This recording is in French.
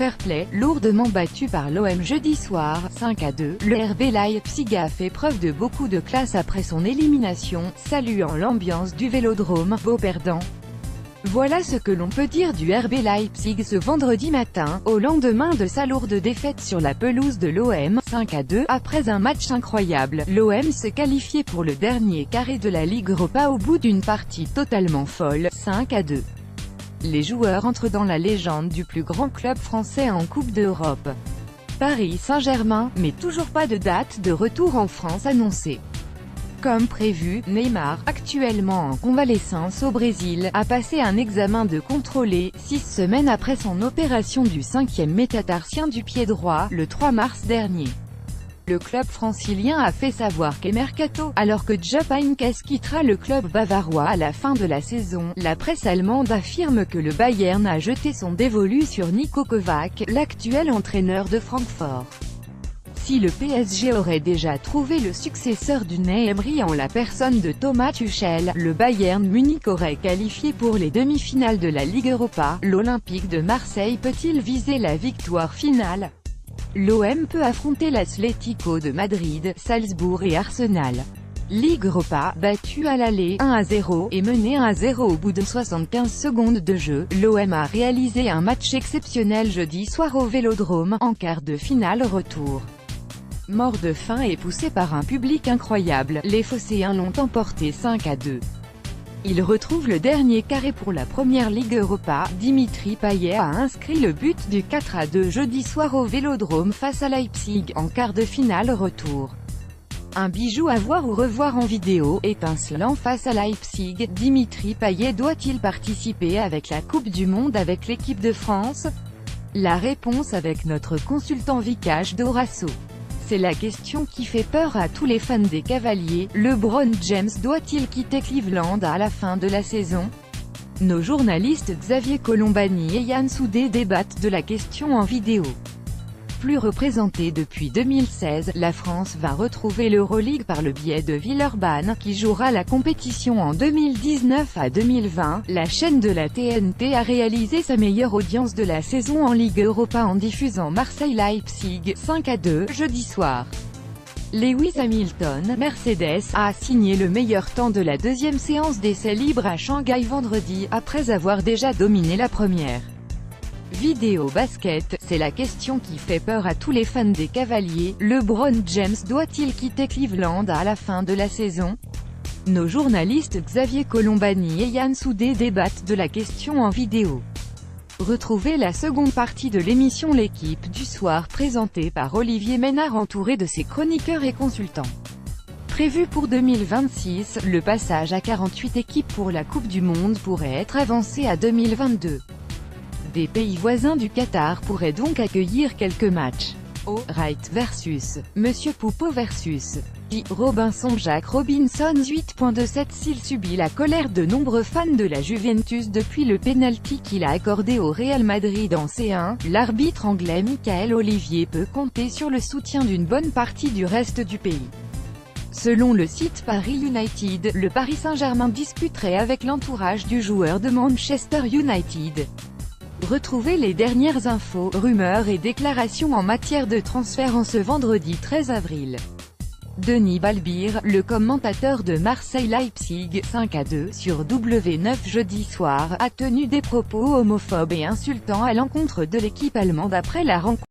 fair play, lourdement battu par l'OM jeudi soir, 5-2, le RB Leipzig a fait preuve de beaucoup de classe après son élimination, saluant l'ambiance du Vélodrome, beau perdant. Voilà ce que l'on peut dire du RB Leipzig ce vendredi matin, au lendemain de sa lourde défaite sur la pelouse de l'OM, 5-2, après un match incroyable. L'OM se qualifiait pour le dernier carré de la Ligue Europa au bout d'une partie totalement folle, 5-2. Les joueurs entrent dans la légende du plus grand club français en Coupe d'Europe. Paris Saint-Germain, mais toujours pas de date de retour en France annoncée. Comme prévu, Neymar, actuellement en convalescence au Brésil, a passé un examen de contrôlé, 6 semaines après son opération du 5e métatarsien du pied droit, le 3 mars dernier. Le club francilien a fait savoir qu'est mercato, alors que Jupp Heynckes quittera le club bavarois à la fin de la saison. La presse allemande affirme que le Bayern a jeté son dévolu sur Niko Kovac, l'actuel entraîneur de Francfort. Si le PSG aurait déjà trouvé le successeur d'Unai Emery en la personne de Thomas Tuchel, le Bayern Munich aurait qualifié pour les demi-finales de la Ligue Europa. L'Olympique de Marseille peut-il viser la victoire finale? L'OM peut affronter l'Atlético de Madrid, Salzbourg et Arsenal. Ligue Europa, battu à l'aller, 1-0, et mené 1-0 au bout de 75 secondes de jeu, l'OM a réalisé un match exceptionnel jeudi soir au Vélodrome, en quart de finale retour. Mort de faim et poussé par un public incroyable, les Phocéens l'ont emporté 5-2. Ils retrouvent le dernier carré pour la première Ligue Europa. Dimitri Payet a inscrit le but du 4-2 jeudi soir au Vélodrome face à Leipzig, en quart de finale retour. Un bijou à voir ou revoir en vidéo, étincelant face à Leipzig. Dimitri Payet doit-il participer avec la Coupe du Monde avec l'équipe de France? La réponse avec notre consultant Vikash Dorasso. C'est la question qui fait peur à tous les fans des Cavaliers. LeBron James doit-il quitter Cleveland à la fin de la saison? Nos journalistes Xavier Colombani et Yann Soudé débattent de la question en vidéo. Plus représentée depuis 2016, la France va retrouver l'Euroleague par le biais de Villeurbanne, qui jouera la compétition en 2019 à 2020. La chaîne de la TNT a réalisé sa meilleure audience de la saison en Ligue Europa en diffusant Marseille-Leipzig, 5-2, jeudi soir. Lewis Hamilton, Mercedes, a signé le meilleur temps de la deuxième séance d'essais libres à Shanghai vendredi, après avoir déjà dominé la première. Vidéo basket, c'est la question qui fait peur à tous les fans des Cavaliers. LeBron James doit-il quitter Cleveland à la fin de la saison? Nos journalistes Xavier Colombani et Yann Soudé débattent de la question en vidéo. Retrouvez la seconde partie de l'émission L'équipe du soir présentée par Olivier Ménard entouré de ses chroniqueurs et consultants. Prévu pour 2026, le passage à 48 équipes pour la Coupe du Monde pourrait être avancé à 2022. Des pays voisins du Qatar pourraient donc accueillir quelques matchs. Wright versus Monsieur Poupeau versus J. Robinson. Jack Robinson 8.27. S'il subit la colère de nombreux fans de la Juventus depuis le penalty qu'il a accordé au Real Madrid en C1, l'arbitre anglais Michael Olivier peut compter sur le soutien d'une bonne partie du reste du pays. Selon le site Paris United, le Paris Saint-Germain discuterait avec l'entourage du joueur de Manchester United. Retrouvez les dernières infos, rumeurs et déclarations en matière de transfert en ce vendredi 13 avril. Denis Balbir, le commentateur de Marseille-Leipzig, 5-2, sur W9 jeudi soir, a tenu des propos homophobes et insultants à l'encontre de l'équipe allemande après la rencontre.